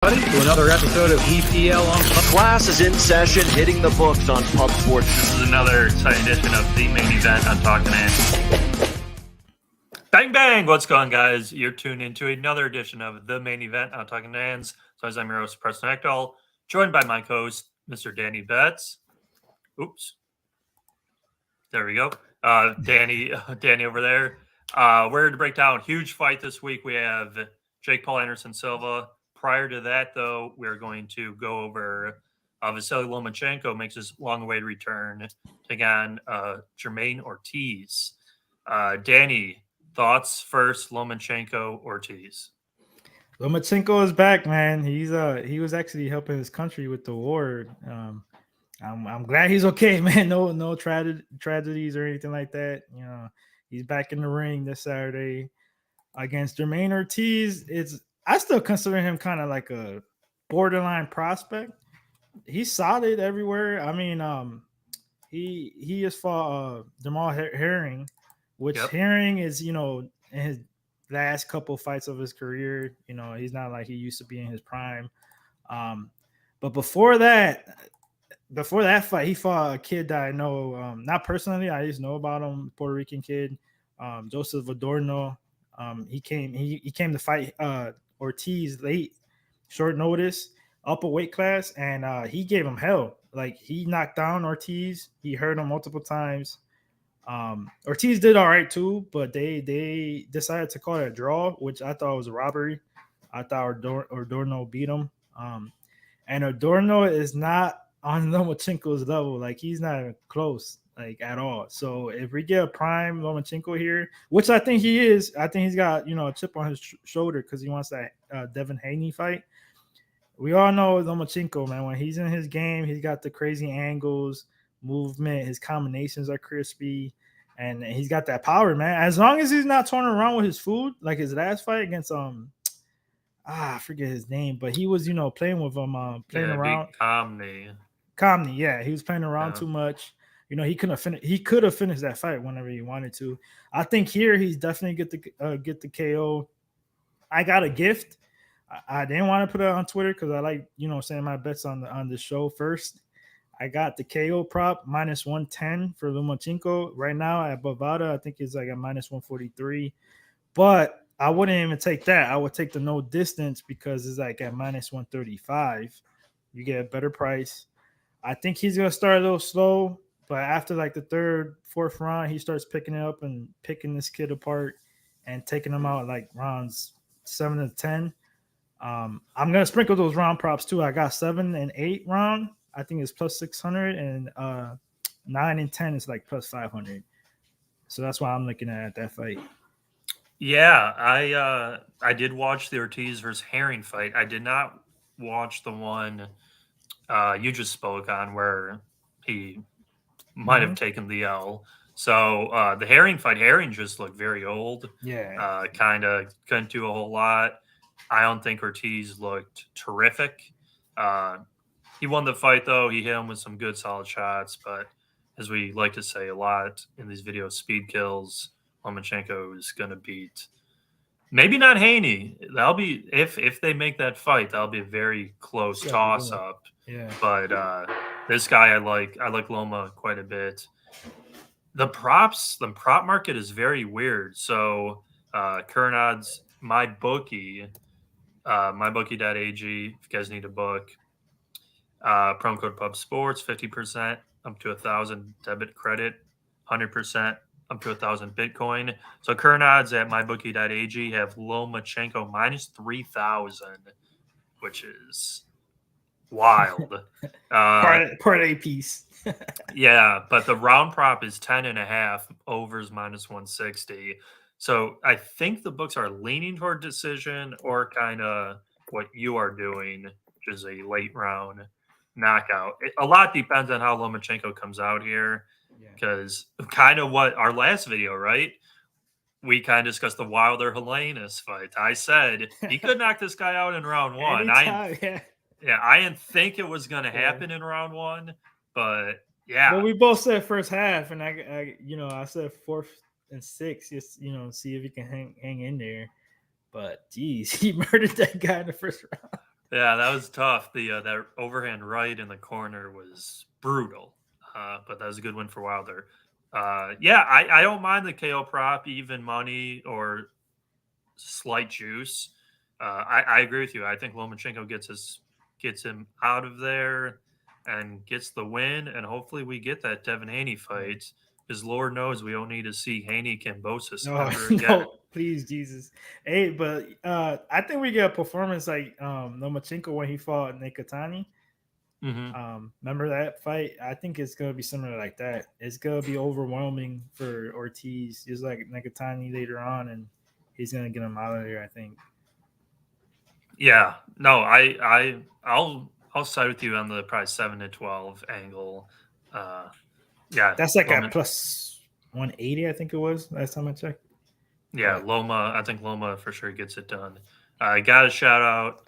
To another episode of EPL on Pub. Class is in session, hitting the books on Pub Sports. This is another exciting edition of the main event on Talkin Hands. Bang, bang! What's going on, guys? You're tuned into another edition of the main event on Talkin Hands. So as I'm your host, Preston, joined by my co-host, Mr. Danny Betts. Oops. There we go. Danny over there. We're here to break down a huge fight this week. We have Jake Paul, Anderson Silva. Prior to that, though, we're going to go over Vasily Lomachenko makes his long-awaited return, taking on Jermaine Ortiz. Danny, thoughts first, Lomachenko, Ortiz? Lomachenko is back, man. He was actually helping his country with the war. I'm glad he's okay, man. No tragedies or anything like that. You know, he's back in the ring this Saturday against Jermaine Ortiz. I still consider him kind of like a borderline prospect. He's solid everywhere. I mean, he has fought Jamal Herring, which Herring is, you know, in his last couple fights of his career. You know, he's not like he used to be in his prime. But before that fight, he fought a kid that I know, not personally. I just know about him, Puerto Rican kid, Joseph Adorno. He came to fight Ortiz late, short notice, up a weight class, and he gave him hell. Like, he knocked down Ortiz. He hurt him multiple times. Ortiz did all right too, but they decided to call it a draw, which I thought was a robbery. I thought Adorno beat him. And Adorno is not on Lomachenko's level. Like, he's not even close, like, at all. So if we get a prime Lomachenko here, which I think he is, I think he's got, you know, a chip on his shoulder because he wants that Devin Haney fight. We all know Lomachenko, man. When he's in his game, he's got the crazy angles, movement. His combinations are crispy, and he's got that power, man. As long as he's not touring around with his food, like his last fight against I forget his name, but he was, you know, playing with him, around. Comney, yeah, he was playing around too much. You know, he could have finished that fight whenever he wanted to. I think here he's definitely get the KO. I got a gift. I didn't want to put it on Twitter because I like, you know, saying my bets on the show first. I got the KO prop minus 110 for Lomachenko right now at Bovada. I think it's like a minus 143, but I wouldn't even take that. I would take the no distance because it's like at minus 135. You get a better price. I think he's gonna start a little slow, but after like the third, fourth round, he starts picking it up and picking this kid apart and taking him out like rounds 7 to 10. I'm gonna sprinkle those round props too. I got 7 and 8 round. I think it's plus 600, and 9 and 10 is like plus 500. So that's why I'm looking at that fight. Yeah, I did watch the Ortiz versus Herring fight. I did not watch the one you just spoke on where he might have taken the L. So the Herring fight, Herring just looked very old. Yeah. Kind of couldn't do a whole lot. I don't think Ortiz looked terrific. He won the fight, though. He hit him with some good, solid shots. But as we like to say a lot in these videos, speed kills. Lomachenko is going to beat maybe not Haney. That'll be if they make that fight, that'll be a very close toss up. Yeah. But this guy I like Loma quite a bit. The prop market is very weird. So current odds, MyBookie, MyBookie.ag, if you guys need a book. Promo code Pub Sports, 50% up to 1,000 debit credit, 100% up to 1,000 Bitcoin. So current odds at MyBookie.ag have Lomachenko minus 3,000, which is wild. Part A piece. Yeah, but the round prop is 10.5, overs minus 160. So I think the books are leaning toward decision or kind of what you are doing, which is a late round knockout. A lot depends on how Lomachenko comes out here, because kind of what our last video, right? We kind of discussed the Wilder Helenius fight. I said he could knock this guy out in round one. I didn't think it was going to happen in round one, but yeah. Well, we both said first half, and I said fourth and sixth, just see if he can hang in there. But geez, he murdered that guy in the first round. Yeah, that was tough. That overhand right in the corner was brutal, but that was a good win for Wilder. Yeah, I don't mind the KO prop, even money or slight juice. I agree with you. I think Lomachenko gets him out of there and gets the win, and hopefully we get that Devin Haney fight. Because Lord knows we don't need to see Haney Cambosis No, ever again. no, please, Jesus. Hey, but I think we get a performance like Lomachenko when he fought Nikitani. Hmm. Remember that fight? I think it's gonna be similar like that. It's gonna be overwhelming for Ortiz, just like Nikitani later on, and he's gonna get him out of there. I think. Yeah, no, I'll side with you on the probably 7 to 12 angle. Uh, yeah, That's like a Loma, plus 180, I think it was last time I checked. yeah, But Loma. I think Loma for sure gets it done. I got a shout out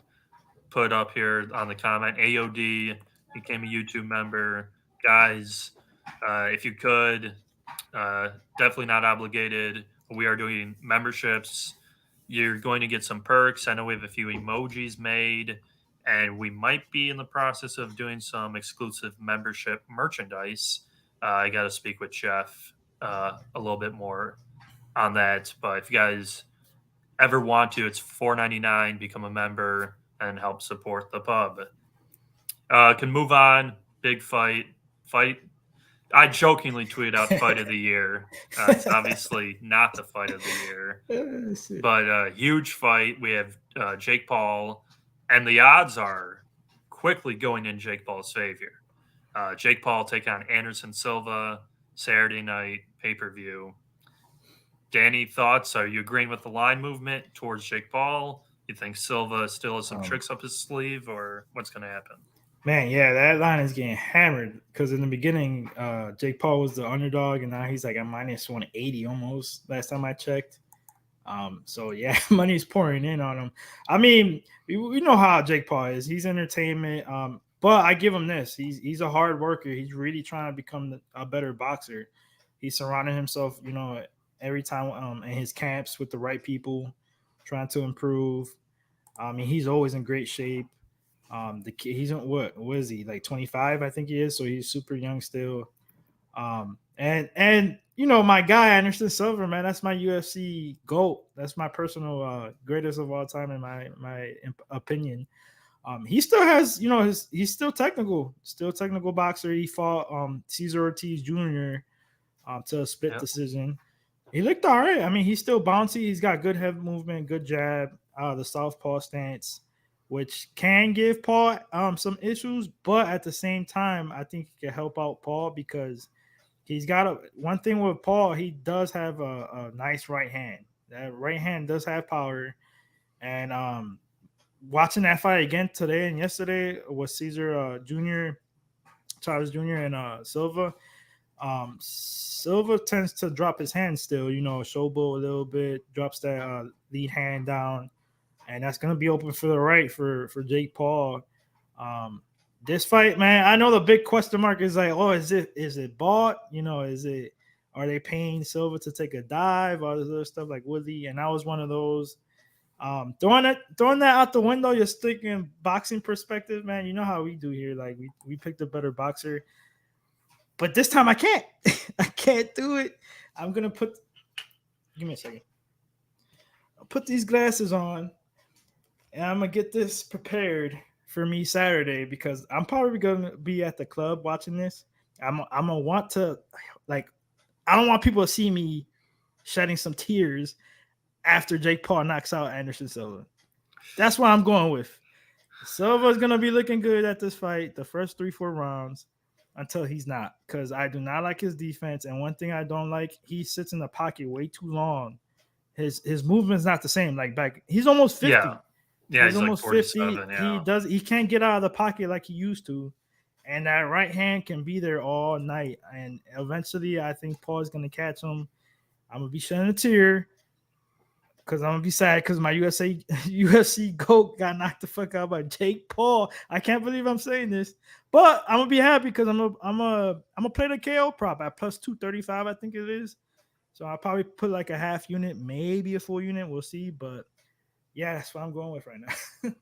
put up here on the comment. AOD became a YouTube member, guys. If you could, definitely not obligated. We are doing memberships. You're going to get some perks. I know we have a few emojis made, and we might be in the process of doing some exclusive membership merchandise. I got to speak with Jeff a little bit more on that. But if you guys ever want to, it's $4.99. Become a member and help support the pub. Can move on. Big fight. I jokingly tweeted out fight of the year. It's obviously not the fight of the year, Shit. but huge fight. We have Jake Paul, and the odds are quickly going in Jake Paul's favor. Jake Paul take on Anderson Silva Saturday night pay-per-view. Danny, thoughts? Are you agreeing with the line movement towards Jake Paul? You think Silva still has some Um, tricks up his sleeve, or what's going to happen? Man, yeah, that line is getting hammered because in the beginning, Jake Paul was the underdog, and now he's like a minus 180 almost. Last time I checked. So yeah, money's pouring in on him. I mean, we know how Jake Paul is. He's entertainment. But I give him this. He's a hard worker. He's really trying to become a better boxer. He's surrounding himself, every time in his camps with the right people, trying to improve. I mean, he's always in great shape. The kid, he's on what is he, like 25? I think he is. So he's super young still. And my guy Anderson Silva, man, that's my UFC GOAT. That's my personal greatest of all time in my opinion. He still has, he's still technical boxer. He fought Cesar Ortiz Jr. To a split Yep. decision. He looked all right. I mean, he's still bouncy. He's got good head movement, good jab, the southpaw stance, which can give Paul some issues, but at the same time, I think he can help out Paul because he's got one thing with Paul. He does have a nice right hand. That right hand does have power, and watching that fight again today and yesterday with Caesar Jr., Chavez Jr. and Silva. Silva tends to drop his hand still, showboat a little bit, drops that lead hand down, and that's gonna be open for the right for Jake Paul. This fight, man, I know the big question mark is like, oh, is it bought? Are they paying Silva to take a dive? All this other stuff like Woodley, and that was one of those. Throwing that out the window, you're sticking boxing perspective, man. You know how we do here. Like we picked a better boxer. But this time I can't. I can't do it. I'm gonna give me a second. I'll put these glasses on and I'm gonna get this prepared for me Saturday because I'm probably gonna be at the club watching this. I'm gonna want to like I don't want people to see me shedding some tears after Jake Paul knocks out Anderson Silva. That's what I'm going with. Silva's gonna be looking good at this fight, the first 3-4 rounds, until he's not. Because I do not like his defense. And one thing I don't like, he sits in the pocket way too long. His movement's not the same. Like back, he's almost 50. Yeah, He's he's like almost 47. 50. Yeah. He can't get out of the pocket like he used to. And that right hand can be there all night. And eventually I think Paul's gonna catch him. I'm gonna be shedding a tear because I'm gonna be sad because my UFC GOAT got knocked the fuck out by Jake Paul. I can't believe I'm saying this, but I'm gonna be happy because I'm gonna play the KO prop at plus 235. I think it is. So I'll probably put like a half unit, maybe a full unit. We'll see. But yeah, that's what I'm going with right now.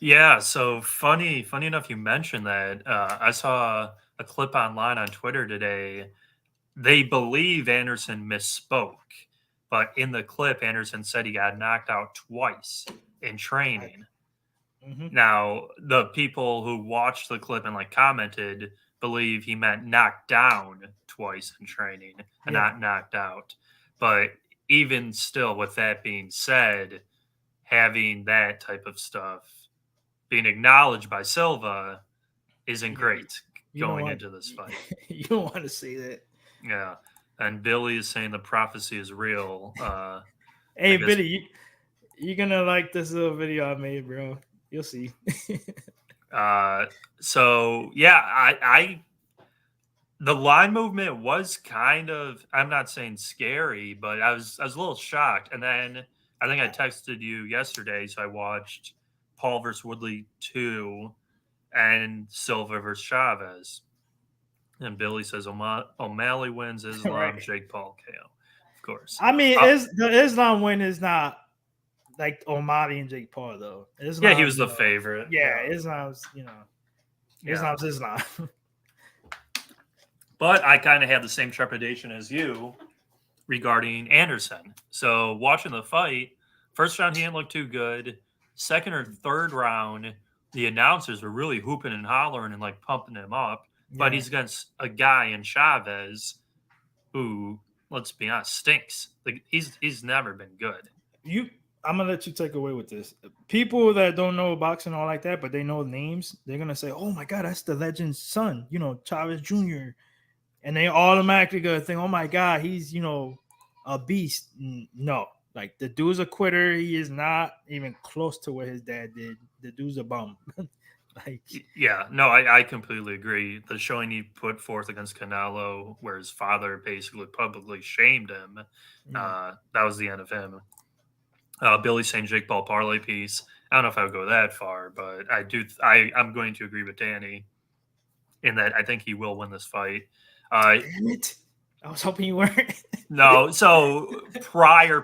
Yeah, so funny enough you mentioned that. I saw a clip online on Twitter today. They believe Anderson misspoke, but in the clip, Anderson said he got knocked out twice in Right. training. Mhm. Now, the people who watched the clip and like commented believe he meant knocked down twice in training and Yeah. not knocked out. But even still, with that being said, having that type of stuff being acknowledged by Silva isn't Yeah. great You don't going want into this fight. you don't want to say that. Yeah. And Billy is saying the prophecy is real. I Hey guess Billy, you're gonna like this little video I made, bro. You'll see. so yeah, I the line movement was kind of, I'm not saying scary, but I was a little shocked. And then I think I texted you yesterday, so I watched Paul versus Woodley 2 and Silva versus Chavez. And Billy says O'Malley wins, Islam, Right. Jake Paul KO. Of course. I mean, is the Islam win is not like Omari and Jake Paul though. Yeah, he Islam, was the favorite. yeah, Islam's, Yeah. Islam's Islam. But I kind of had the same trepidation as you regarding Anderson. So watching the fight, first round he didn't look too good. Second or third round, the announcers were really hooping and hollering and like pumping him up. But Yeah. he's against a guy in Chavez who, let's be honest, stinks. Like, he's never been good. I'm gonna let you take away with this. People that don't know boxing all like that, but they know names, they're gonna say, "Oh my God, that's the legend's son," Chavez Jr. And they automatically gonna think, "Oh my God, he's a beast." No, like the dude's a quitter. He is not even close to what his dad did. The dude's a bum. Like, Yeah, no, I completely agree. The showing he put forth against Canelo, where his father basically publicly shamed him, yeah. that was the end of him. Billy saying Jake Paul parlay piece. I don't know if I would go that far, but I do. I'm going to agree with Danny in that I think he will win this fight. Damn it! I was hoping you weren't. No, so prior,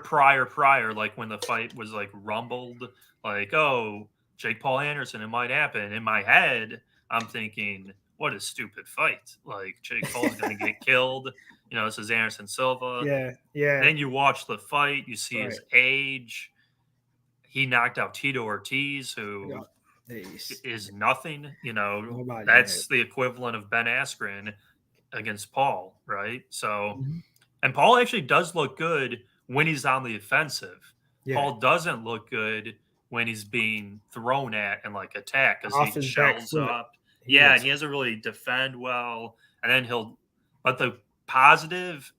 like when the fight was like rumbled, like, oh, Jake Paul Anderson, it might happen. In my head, I'm thinking, what a stupid fight. Like Jake Paul's gonna get killed. This is Anderson Silva. Yeah, yeah, Then you watch the fight, you see right. his age. He knocked out Tito Ortiz, Yeah. who Nice. is nothing. Nobody. That's the equivalent of Ben Askren against Paul, right? So, Mhm. and Paul actually does look good when he's on the offensive. Yeah, Paul doesn't look good when he's being thrown at and like attacked because off he his back shells foot. up. He Yeah, and looks. he doesn't really defend well. And then but the positive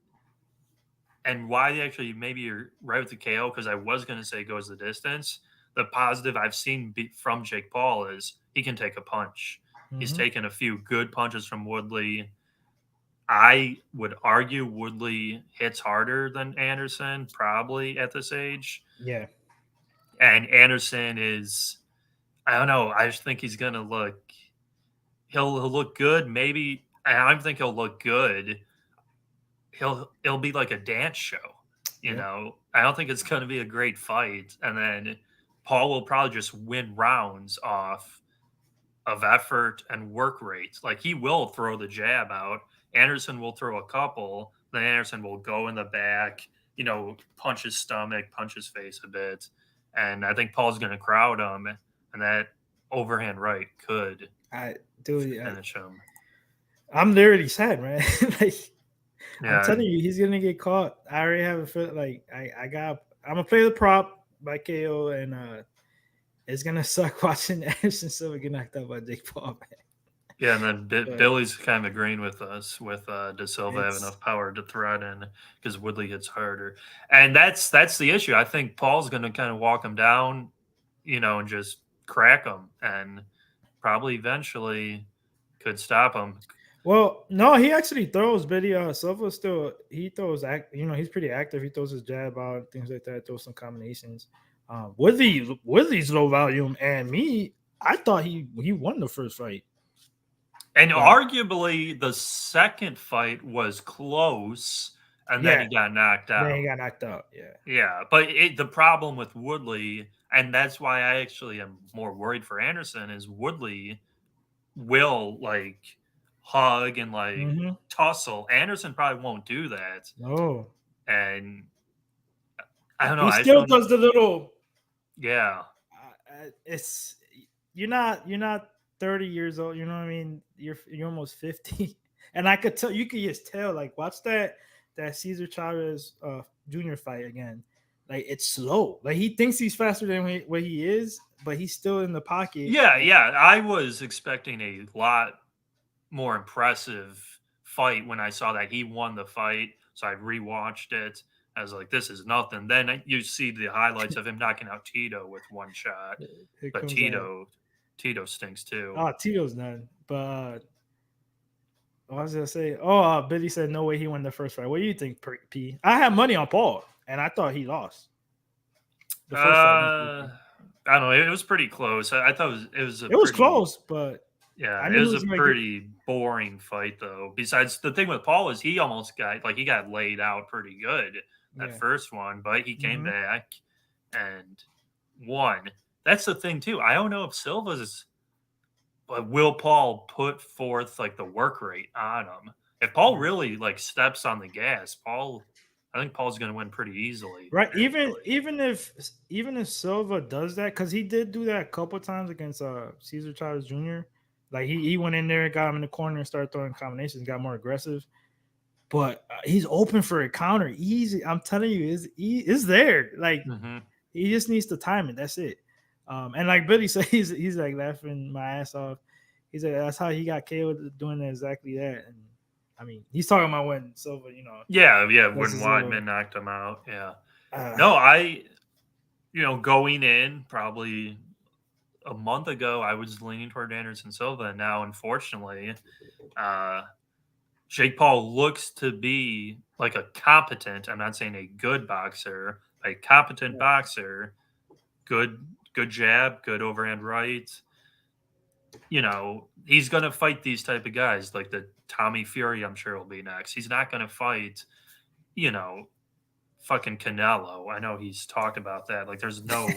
and why actually maybe you're right with the KO because I was going to say goes the distance. The positive I've seen from Jake Paul is he can take a punch. He's Mhm. taken a few good punches from Woodley. I would argue Woodley hits harder than Anderson, probably at this age. Yeah. And Anderson is, I don't know. I just think he's gonna he'll look good. Maybe I don't think he'll look good. It'll be like a dance show. Yeah. I don't think it's gonna be a great fight. And then Paul will probably just win rounds off of effort and work rate. Like he will throw the jab out. Anderson will throw a couple. Then Anderson will go in the back, punch his stomach, punch his face a bit. And I think Paul's going to crowd him. And that overhand right could I dude, finish him. I'm literally sad, man. Like, I'm Yeah. telling you, he's gonna get caught. I already have a feel like I'm gonna play the prop by KO, and it's gonna suck watching Anderson Silva get knocked out by Jake Paul, man. Yeah, and then But Billy's kind of agreeing with us with De Silva have it's enough power to threaten because Woodley hits harder, and that's the issue. I think Paul's going to kind of walk him down, and just crack him, and probably eventually could stop him. well, no, he actually throws, but Silva still he throws he's pretty active. He throws his jab out, things like that. Throws some combinations. Woodley's low volume, and I thought he won the first fight. And But arguably, the second fight was close, and then yeah, he got knocked then out. he got knocked out. Yeah, Yeah, but the problem with Woodley, And that's why I actually am more worried for Anderson is Woodley will like hug and like Mm-hmm. tussle. Anderson probably won't do that. No, And I don't know. he I just still don't. does the little. Yeah. It's you're not 30 years old. You know what I mean? You're almost 50, and I could tell you could just tell. Like watch that Cesar Chavez Jr. fight again. Like it's slow. Like he thinks he's faster than what he is, but he's still in the pocket. Yeah. Yeah. I was expecting a lot more impressive fight when I saw that he won the fight. So I rewatched it. I was like, this is nothing. Then you see the highlights of him knocking out Tito with one shot. Here But comes Tito stinks too. Tito's done. But what was I gonna say? Billy said no way he won the first fight. What do you think, P? I had money on Paul, and I thought he lost the first fight. I don't know. It was pretty close. I thought it was It was close, but yeah, I it knew he was a was gonna get. pretty boring fight though. Besides, the thing with Paul is he almost got laid out pretty good that Yeah. first one, but he came Mhm. back and won. That's the thing too. I don't know if Silva's but will Paul put forth like the work rate on him? If Paul really like steps on the gas, I think Paul's going to win pretty easily. Right. Actually. Even if Silva does that, because he did do that a couple times against Cesar Chavez Jr. Like he went in there, got him in the corner, and started throwing combinations, got more aggressive. But he's open for a counter. Easy. I'm telling you, is there. Like he just needs to time it. That's it. And like Billy said, he's like laughing my ass off. He's like, that's how he got KO'd doing exactly that. And I mean, he's talking about when Silva, Yeah, when this is Weidman knocked him out. Yeah. uh, No, going in probably a month ago, I was leaning toward Anderson Silva. And now, unfortunately, Jake Paul looks to be like a competent, I'm not saying a good boxer, a competent boxer, good jab, good overhand right. He's going to fight these type of guys like the Tommy Fury, I'm sure will be next. He's not going to fight, you know, fucking Canelo. I know he's talked about that. Like there's no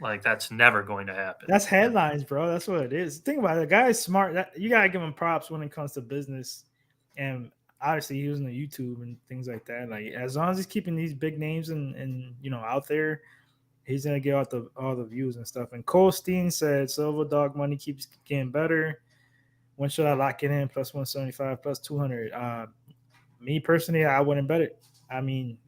like that's never going to happen. That's headlines, bro. That's what it is. Think about it. The guy's smart. You gotta give him props when it comes to business, and obviously using the YouTube and things like that. Like as long as he's keeping these big names and out there, he's gonna get all the views and stuff. And Cole Steen said Silver Dog money keeps getting better. When should I lock it in? Plus 175, plus 200. Me personally, I wouldn't bet it. I mean,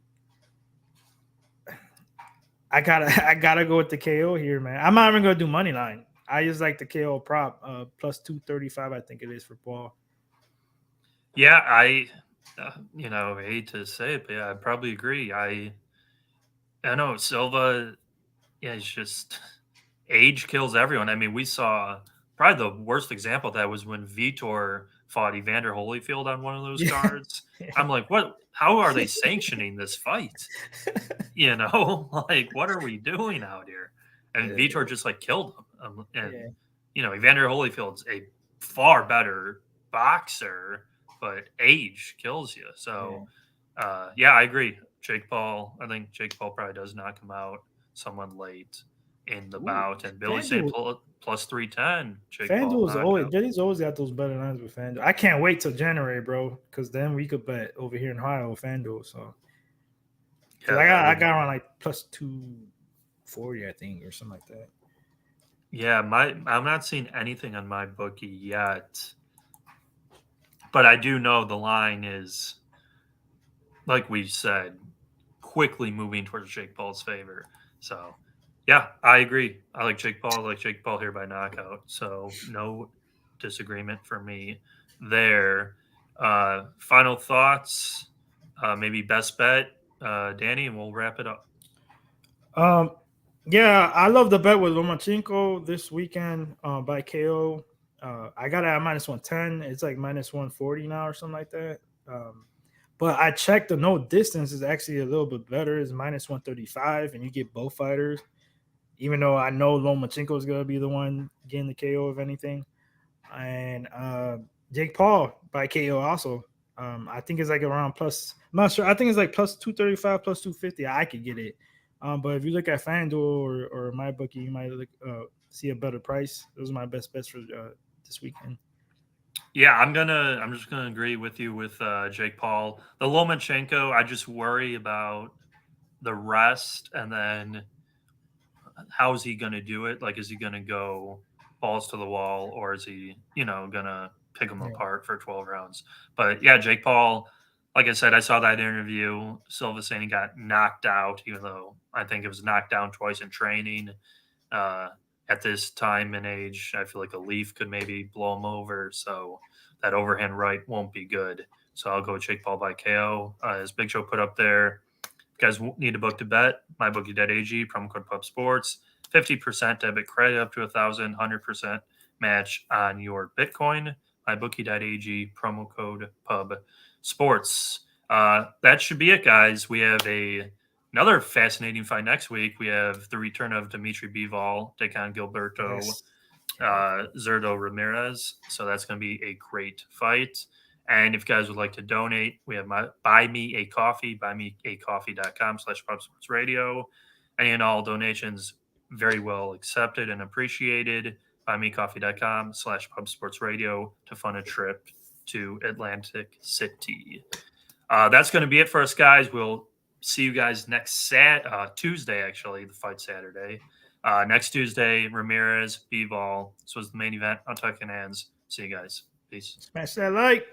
I gotta go with the KO here, man. I'm not even gonna do money line. I just like the KO prop, plus 235. I think it is for Paul. Yeah, I hate to say it, but yeah, I probably agree. I know Silva. Yeah, it's just age kills everyone. I mean, we saw probably the worst example of that was when Vitor fought Evander Holyfield on one of those cards. I'm like, what? How are they sanctioning this fight? Like what are we doing out here? And Vitor just like killed him. Evander Holyfield's a far better boxer, but age kills you. So, I agree. Jake Paul. I think Jake Paul probably does knock him out. Someone late in the bout, and Billy saying plus 310. Jake Paul. Billy's always got those better lines with FanDuel. I can't wait till January, bro, because then we could bet over here in Ohio with FanDuel. So. I got around like plus 240, I think, or something like that. Yeah, I'm not seeing anything on my bookie yet, but I do know the line is, like we said, quickly moving towards Jake Paul's favor. So, yeah, I agree. I like Jake Paul. I like Jake Paul here by knockout. So, no disagreement for me there. Final thoughts, maybe best bet. Danny, and we'll wrap it up. Yeah, I love the bet with Lomachenko this weekend by KO. I got it at minus 110. It's like minus 140 now or something like that. But I checked the no distance is actually a little bit better. It's minus 135, and you get both fighters. Even though I know Lomachenko is going to be the one getting the KO, if anything. And Jake Paul by KO also. I think it's like around plus. I'm not sure. I think it's like plus 235, plus 250. I could get it. But if you look at FanDuel or MyBookie, you might see a better price. Those are my best bets for this weekend. Yeah, I'm just gonna agree with you with Jake Paul. The Lomachenko, I just worry about the rest, and then how is he gonna do it? Like, is he gonna go balls to the wall, or is he, gonna pick him Yeah. apart for 12 rounds? But yeah, Jake Paul, like I said, I saw that interview. Silva saying he got knocked out, even though I think it was knocked down twice in training. Uh, at this time and age, I feel like a leaf could maybe blow him over. So that overhand right won't be good. So I'll go with Jake Paul by KO. As Big Show put up there, if you guys need a book to bet, mybookie.ag, promo code Pub Sports, 50% debit credit up to 1,000, 100% match on your Bitcoin. Mybookie.ag, promo code Pub Sports. That should be it, guys. We have another fascinating fight next week. We have the return of Dimitri Bivol, take on Gilberto Yes. Zurdo Ramirez. So that's going to be a great fight. And if you guys would like to donate, we have Buy Me a Coffee, buymeacoffee.com/pubsportsradio. Any and all donations very well accepted and appreciated. Buymeacoffee.com/pubsportsradio to fund a trip to Atlantic City. That's going to be it for us, guys. We'll see you guys next Tuesday, actually, the fight Saturday. Next Tuesday, Ramirez, Bivol. This was the main event on Talkin Hands. See you guys. Peace. Smash that like.